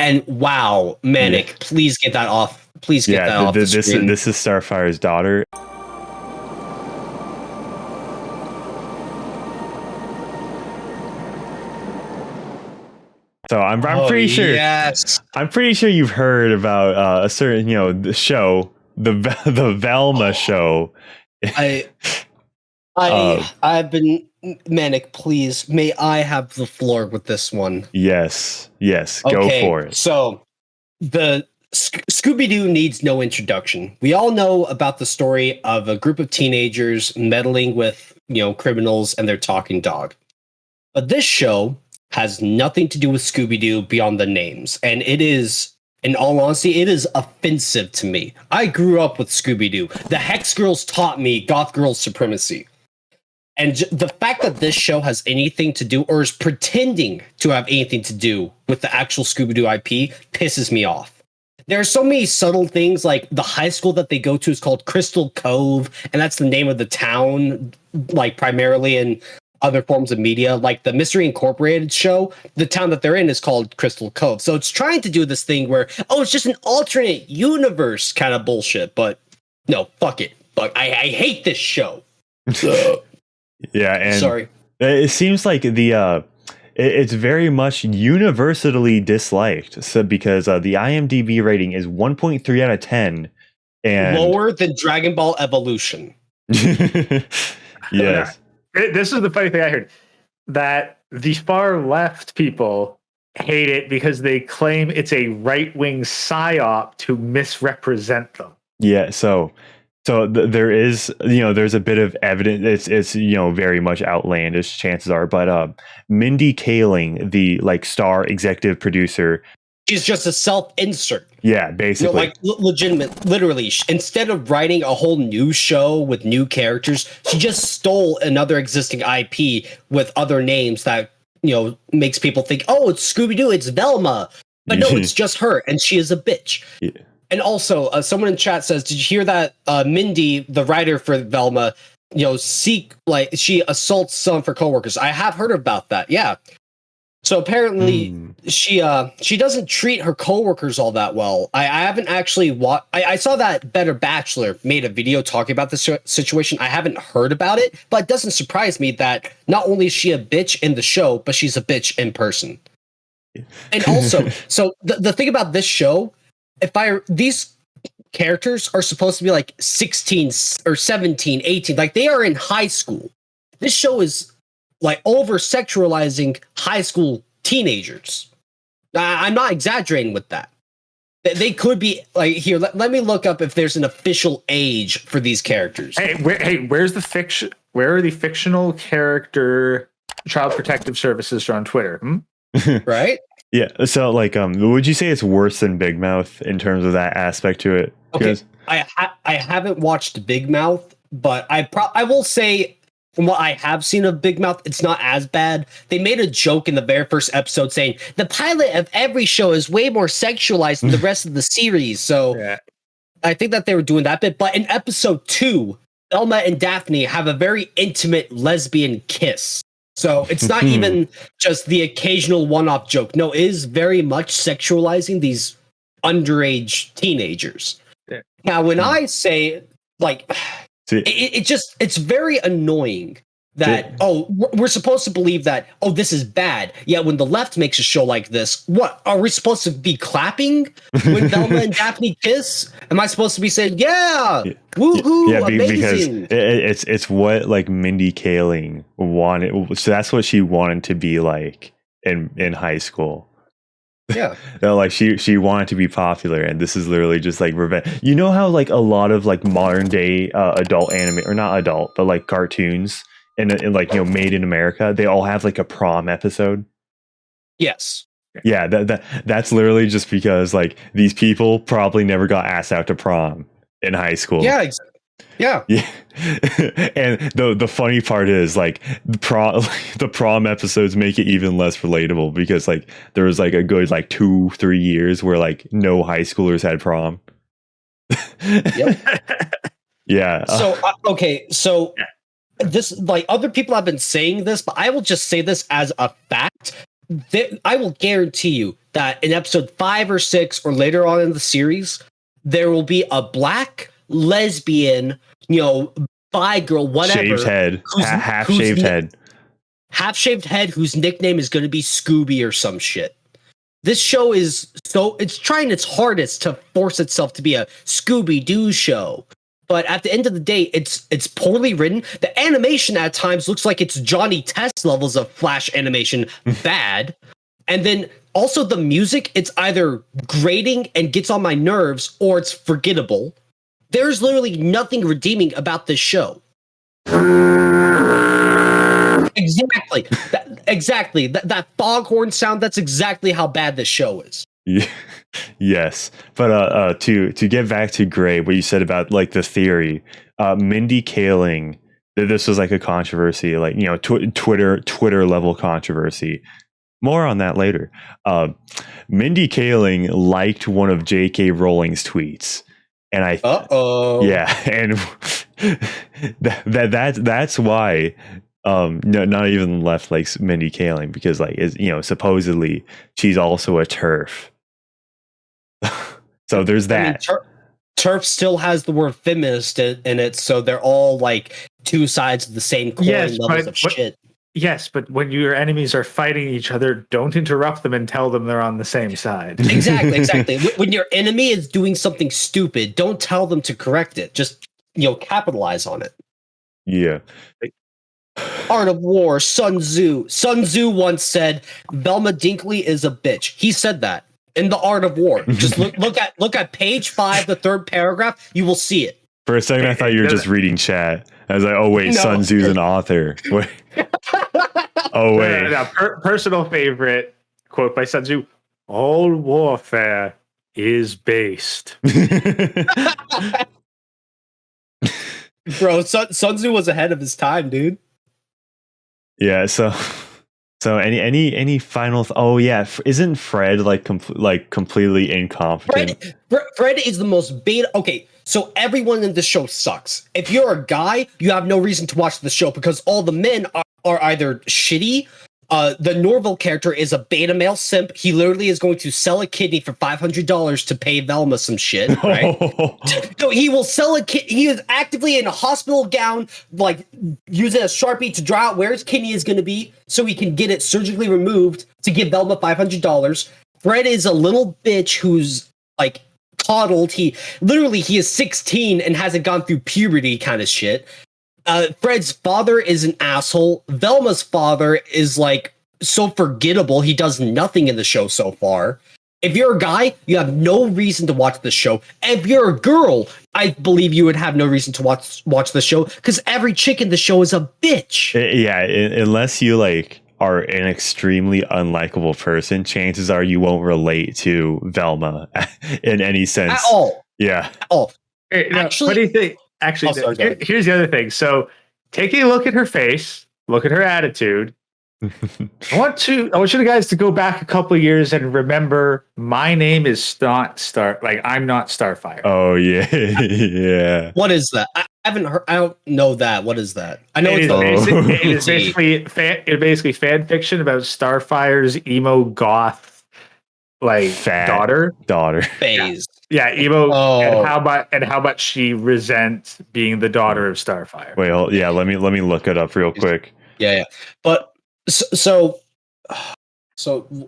And wow, Manic, please get that off. Please get that off the screen. This is Starfire's daughter. So I'm pretty sure. Yes. I'm pretty sure you've heard about a certain, the show, the Velma show. I've been Manic. Please, may I have the floor with this one? Yes. Go for it. So the Scooby-Doo needs no introduction. We all know about the story of a group of teenagers meddling with criminals and their talking dog. But this show has nothing to do with Scooby-Doo beyond the names. And it is, in all honesty, it is offensive to me. I grew up with Scooby-Doo. The Hex Girls taught me Goth Girl supremacy. And the fact that this show has anything to do, or is pretending to have anything to do with the actual Scooby-Doo IP, pisses me off. There are so many subtle things, like the high school that they go to is called Crystal Cove, and that's the name of the town, like primarily in other forms of media, like the Mystery Incorporated show, the town that they're in is called Crystal Cove. So it's trying to do this thing where, it's just an alternate universe kind of bullshit. But no, fuck it. Fuck, I hate this show. Yeah, and sorry. It seems like it's very much universally disliked. So because the IMDb rating is 1.3 out of 10, and lower than Dragon Ball Evolution. Yes. This is the funny thing I heard, that the far left people hate it because they claim it's a right-wing psyop to misrepresent them. Yeah, so there is, there's a bit of evidence. It's very much outlandish, chances are, but Mindy Kaling, the star executive producer, she's just a self-insert. Yeah, basically. Legitimate, literally. Instead of writing a whole new show with new characters, she just stole another existing IP with other names that, makes people think, oh, it's Scooby-Doo, it's Velma. But no, it's just her, and she is a bitch. Yeah. And also, someone in chat says, did you hear that Mindy, the writer for Velma, she assaults some of her coworkers? I have heard about that, yeah. So apparently she doesn't treat her coworkers all that well. I haven't actually watched. I saw that Better Bachelor made a video talking about this situation. I haven't heard about it, but it doesn't surprise me that not only is she a bitch in the show, but she's a bitch in person. And also, so the thing about this show, these characters are supposed to be like 16 or 17, 18, like they are in high school. This show is over sexualizing high school teenagers. I'm not exaggerating with that. They could be here. Let me look up if there's an official age for these characters. Where's the fiction? Where are the fictional character child protective services on Twitter? Right? Yeah. So would you say it's worse than Big Mouth in terms of that aspect to it? Okay. I haven't watched Big Mouth, but I will say, from what I have seen of Big Mouth, it's not as bad. They made a joke in the very first episode saying the pilot of every show is way more sexualized than the rest of the series. So yeah. I think that they were doing that bit. But in episode 2, Velma and Daphne have a very intimate lesbian kiss. So it's not even just the occasional one-off joke. No, it is very much sexualizing these underage teenagers. Yeah. Now, when I say it's very annoying that, we're supposed to believe that, this is bad. Yet when the left makes a show like this, what, are we supposed to be clapping when Velma and Daphne kiss? Am I supposed to be saying, yeah, woohoo, amazing? Because it's what Mindy Kaling wanted. So that's what she wanted to be like in high school. Yeah. She wanted to be popular, and this is literally just revenge. You know how a lot of modern day adult anime, or not adult, but cartoons and made in America, they all have a prom episode. Yes. Yeah, that's literally just because these people probably never got asked out to prom in high school. Yeah, exactly. Yeah. And the funny part is the prom episodes make it even less relatable because there was a good 2-3 years where no high schoolers had prom. Yep. Yeah. So this other people have been saying this, but I will just say this as a fact. I will guarantee you that in episode 5 or 6 or later on in the series, there will be a black lesbian, bi girl, whatever, Shaved head, half shaved head, whose nickname is going to be Scooby or some shit. This show it's trying its hardest to force itself to be a Scooby-Doo show. But at the end of the day, it's poorly written. The animation at times looks like it's Johnny Test levels of Flash animation bad. And then also the music, it's either grating and gets on my nerves or it's forgettable. There's literally nothing redeeming about this show. Exactly. That foghorn sound, that's exactly how bad this show is. Yeah. Yes, but to get back to Gray, what you said about like the theory, Mindy Kaling, this was like a controversy, like Twitter level controversy. More on that later. Mindy Kaling liked one of J.K. Rowling's tweets, and and that's why. Not even left likes Mindy Kaling because supposedly she's also a TERF. So there's that. I mean, TERF still has the word feminist in it, so they're all like two sides of the same coin levels of shit. Yes, but when your enemies are fighting each other, don't interrupt them and tell them they're on the same side. Exactly. When your enemy is doing something stupid, don't tell them to correct it. Just capitalize on it. Yeah. Art of War, Sun Tzu. Sun Tzu once said, "Velma Dinkley is a bitch." He said that in the Art of War. Just look at page 5, the third paragraph. You will see it. For a second, I thought you were just reading chat. I was like, "Oh wait, no. Sun Tzu's an author." Wait. Oh wait. Personal favorite quote by Sun Tzu: "All warfare is based." Bro, Sun Tzu was ahead of his time, dude. Yeah. So any final? Oh yeah, isn't Fred completely incompetent? Fred is the most beta. Okay, so everyone in the show sucks. If you're a guy, you have no reason to watch the show because all the men are either shitty. The Norville character is a beta male simp. He literally is going to sell a kidney for $500 to pay Velma some shit, right? So he will sell a kidney. He is actively in a hospital gown, like using a Sharpie to draw out where his kidney is going to be so he can get it surgically removed to give Velma $500. Fred is a little bitch who's like coddled. He is 16 and hasn't gone through puberty kind of shit. Fred's father is an asshole. Velma's father is like so forgettable. He does nothing in the show so far. If you're a guy, you have no reason to watch the show. If you're a girl, I believe you would have no reason to watch the show because every chick in the show is a bitch. Yeah, unless you are an extremely unlikable person, chances are you won't relate to Velma in any sense at all. Yeah, at all. Hey, actually, what do you think? Actually, here's the other thing. So, taking a look at her face, look at her attitude. I want you guys to go back a couple of years and remember my name is not I'm not Starfire. Oh yeah, yeah. What is that? I haven't heard. I don't know that. What is that? I know it is basically fan fiction about Starfire's emo goth daughter phase. Yeah, emo, and how much she resents being the daughter of Starfire. Wait, let me look it up real quick. Yeah. But so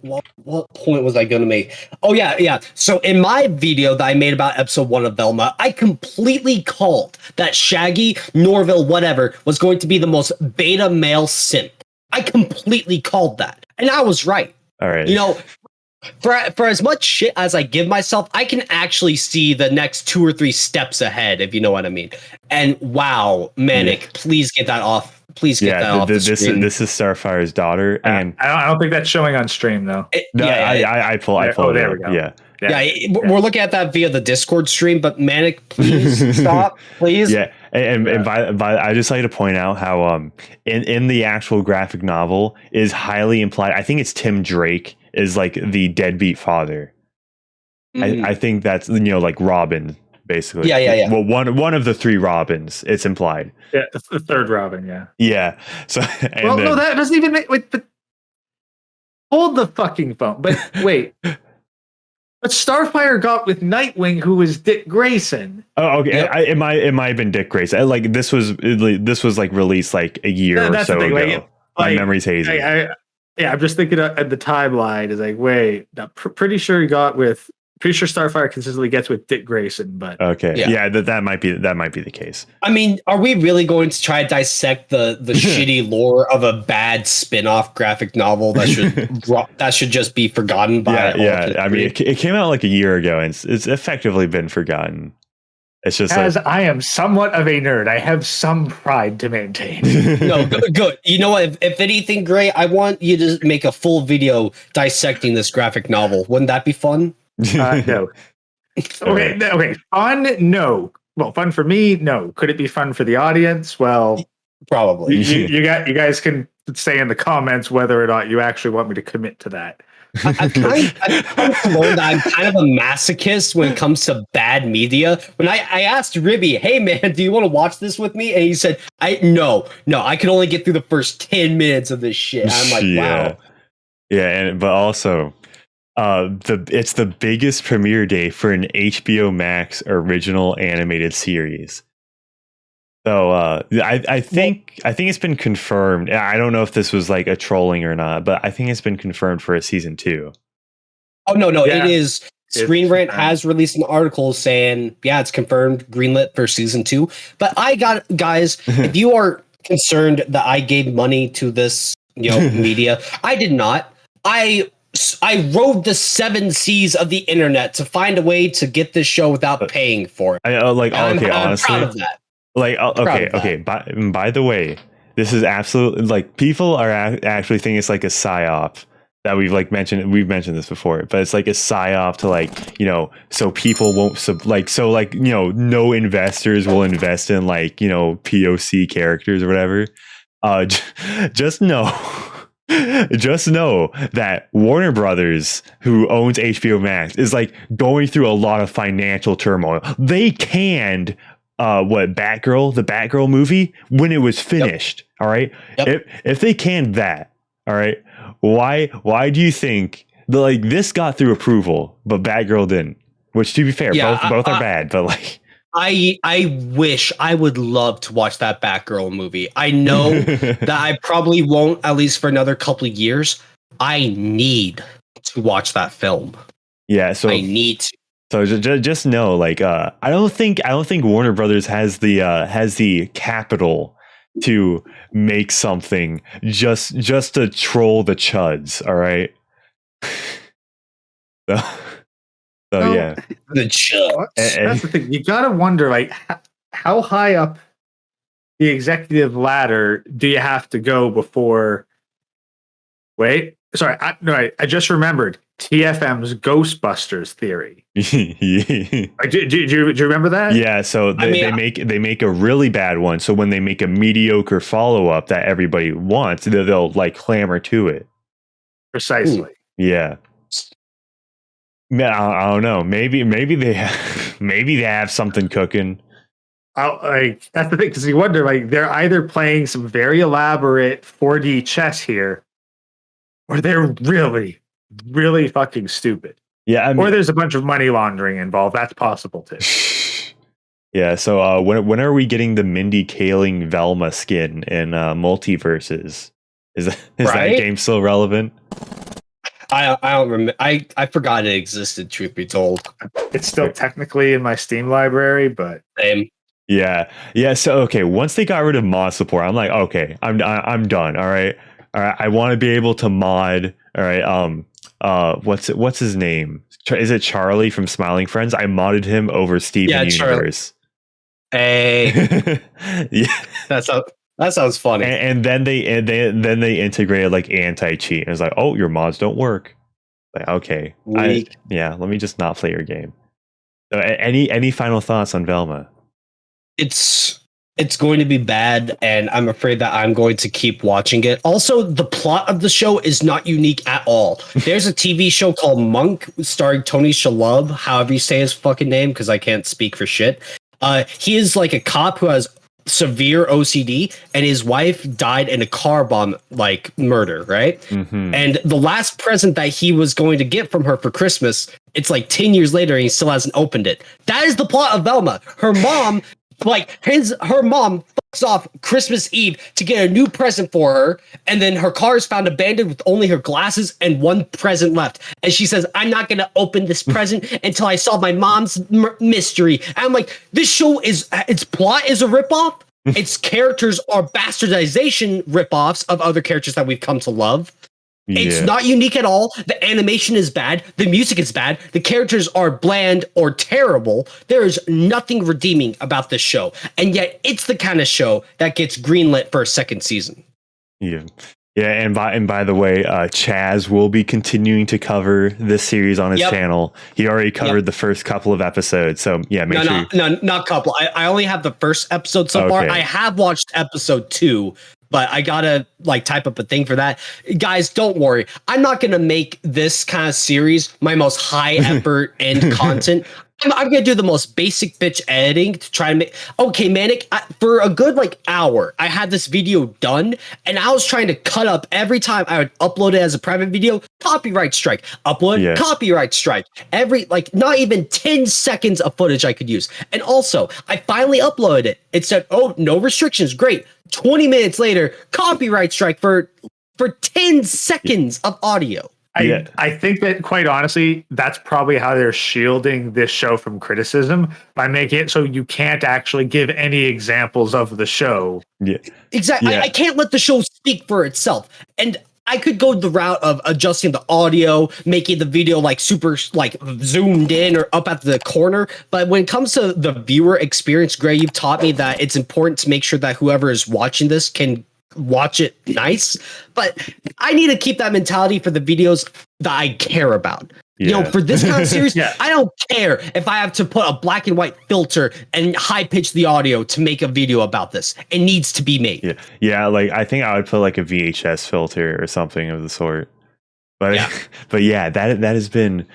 what point was I going to make? Oh yeah. So in my video that I made about episode 1 of Velma, I completely called that Shaggy, Norville, whatever, was going to be the most beta male simp. I completely called that, and I was right. All right. For as much shit as I give myself, I can actually see the next 2 or 3 steps ahead, if you know what I mean. And wow, Manic, please get that off. Please get that off the screen. This is Starfire's daughter, and I don't think that's showing on stream though. I pull it. There we go. Yeah, we're looking at that via the Discord stream. But Manic, please stop, please. Yeah, and I just like to point out how in the actual graphic novel is highly implied. I think it's Tim Drake is the deadbeat father. I think that's Robin basically. Yeah. Well, one of the 3 Robins. It's implied. Yeah, the third Robin. Yeah. Yeah. So no, that doesn't even make. But Hold the fucking phone. But wait. But Starfire got with Nightwing, who was Dick Grayson. Oh, okay. Yep. It might have been Dick Grayson. Like this was like released like a year or so ago. My memory's hazy. I'm just thinking at the timeline. Is like, wait, pretty sure he got with. Pretty sure Starfire consistently gets with Dick Grayson, but okay, yeah, that might be the case. I mean, are we really going to try to dissect the shitty lore of a bad spin-off graphic novel that should just be forgotten by? Yeah. I mean, it came out like a year ago, and it's effectively been forgotten. It's just as I am somewhat of a nerd, I have some pride to maintain. No, good. You know what? If anything, Gray, I want you to make a full video dissecting this graphic novel. Wouldn't that be fun? No. Okay. Fun? No. Well, fun for me? No. Could it be fun for the audience? Well, probably. You guys can say in the comments whether or not you actually want me to commit to that. I've come to learn that I'm kind of a masochist when it comes to bad media. When I asked Ribby, hey man, do you want to watch this with me? And he said, no, I can only get through the first 10 minutes of this shit. I'm like, wow. Yeah, but also it's the biggest premiere day for an HBO Max original animated series. So I think it's been confirmed. I don't know if this was like a trolling or not, but I think it's been confirmed for a season 2. Oh no, it is. Screen Rant has released an article saying, yeah, it's confirmed, greenlit for season 2. But guys, if you are concerned that I gave money to this, media, I did not. I rode the 7 seas of the internet to find a way to get this show without paying for it. Honestly, I'm proud of that. Okay. By the way, this is absolutely like people are actually think it's like a psyop that we've mentioned. We've mentioned this before, but it's like a psyop to so people won't no investors will invest in POC characters or whatever. Just know. Just know that Warner Brothers, who owns HBO Max, is going through a lot of financial turmoil. They canned Batgirl, the Batgirl movie, when it was finished. Yep. All right. Yep. If they canned that, all right, why do you think this got through approval, but Batgirl didn't? Which, to be fair, both are bad, but I would love to watch that Batgirl movie. I know that I probably won't, at least for another couple of years. I need to watch that film. Yeah, so I need to. So just know, I don't think Warner Brothers has the capital to make something just to troll the chuds. All right. Yeah, the chuds. That's the thing. You gotta wonder, how high up the executive ladder do you have to go before? Wait, sorry, I just remembered TFM's Ghostbusters theory. Do you remember that? Yeah, so they make a really bad one. So when they make a mediocre follow up that everybody wants, they'll clamor to it. Precisely. Yeah. I don't know. Maybe they have something cooking. That's the thing, because you wonder, they're either playing some very elaborate 4D chess here, or they're really, really fucking stupid. Yeah, or there's a bunch of money laundering involved. That's possible too. Yeah. So when are we getting the Mindy Kaling Velma skin in Multiverses? Is that game still relevant? I don't remember. I forgot it existed, truth be told. It's still technically in my Steam library, but same. Yeah. So okay, once they got rid of mod support, I'm like, okay, I'm done. All right. I want to be able to mod. All right. What's his name? Is it Charlie from Smiling Friends? I modded him over Steven Universe. Hey. Yeah. That sounds funny. And then they integrated anti-cheat. And it's like, oh, your mods don't work. Okay. Let me just not play your game. So any final thoughts on Velma? It's going to be bad, and I'm afraid that I'm going to keep watching it. Also, the plot of the show is not unique at all. There's a TV show called Monk starring Tony Shalhoub, however you say his fucking name, because I can't speak for shit. He is a cop who has severe OCD, and his wife died in a car bomb like murder, right? And the last present that he was going to get from her for Christmas, it's like 10 years later and he still hasn't opened it. That is the plot of Velma. Her mom her mom fucks off Christmas Eve to get a new present for her, and then her car is found abandoned with only her glasses and one present left. And she says, "I'm not gonna open this present until I solve my mom's mystery." And I'm like, this show is, its plot is a ripoff. Its characters are bastardization ripoffs of other characters that we've come to love. It's not unique at all. The animation is bad. The music is bad. The characters are bland or terrible. There is nothing redeeming about this show. And yet it's the kind of show that gets greenlit for a second season. Yeah. And by the way, Chaz will be continuing to cover this series on his channel. He already covered the first couple of episodes. So yeah, not couple. I only have the first episode so far. I have watched episode 2. But I gotta like type up a thing for that. Guys, don't worry. I'm not gonna make this kind of series my most high effort and content. I'm gonna do the most basic bitch editing to try to make. Okay, Manic, for a good like hour, I had this video done, and I was trying to cut up every time I would upload it as a private video. Copyright strike. Upload. Copyright strike. Every like not even 10 seconds of footage I could use. And also, I finally uploaded it. It said, "Oh, no restrictions." Great. 20 minutes later, copyright strike for 10 seconds of audio. I think that, quite honestly, that's probably how they're shielding this show from criticism, by making it so you can't actually give any examples of the show. Yeah, exactly. I can't let the show speak for itself. And I could go the route of adjusting the audio, making the video like super like zoomed in or up at the corner. But when it comes to the viewer experience, Gray, you've taught me that it's important to make sure that whoever is watching this can watch it nice. But I need to keep that mentality for the videos that I care about. You know, for this kind of series, I don't care if I have to put a black and white filter and high pitch the audio to make a video about this. It needs to be made. Yeah, like I think I would put like a VHS filter or something of the sort. But but yeah, that has been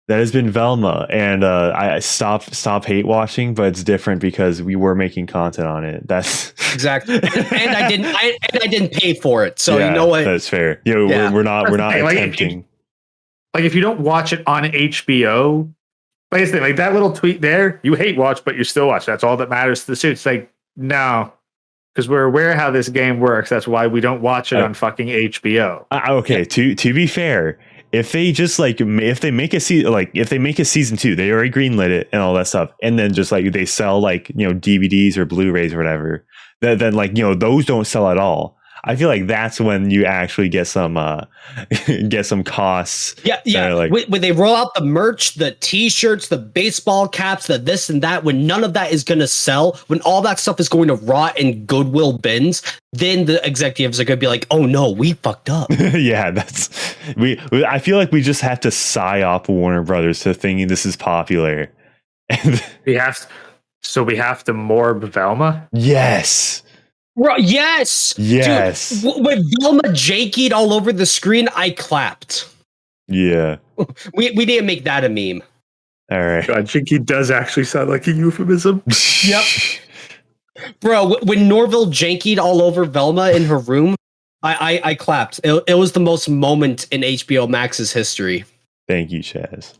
Velma, and I stop hate watching, but it's different because we were making content on it. That's exactly, and I didn't pay for it, so you know what? That's fair. You know, we're not attempting. Like if you don't watch it on HBO, basically like that little tweet there, you hate watch, but you still watch. That's all that matters to the suit. It's like, no, because we're aware how this game works. That's why we don't watch it on fucking HBO. Okay, to be fair, if they just like if they make a season 2, they already greenlit it and all that stuff, and then just like they sell like DVDs or Blu-rays or whatever, then like those don't sell at all. I feel like that's when you actually get some costs. Yeah. Like, when they roll out the merch, the T-shirts, the baseball caps, the this and that, when none of that is going to sell, when all that stuff is going to rot in Goodwill bins, then the executives are going to be like, "Oh no, we fucked up." Yeah, I feel like we just have to psyop Warner Brothers to thinking this is popular. we have to morb Velma. Yes. Yes. Dude, when Velma jankied all over the screen, I clapped. Yeah. We need to make that a meme. All right. God, janky does actually sound like a euphemism. Yep. Bro, when Norville jankied all over Velma in her room, I clapped. It was the most moment in HBO Max's history. Thank you, Chaz.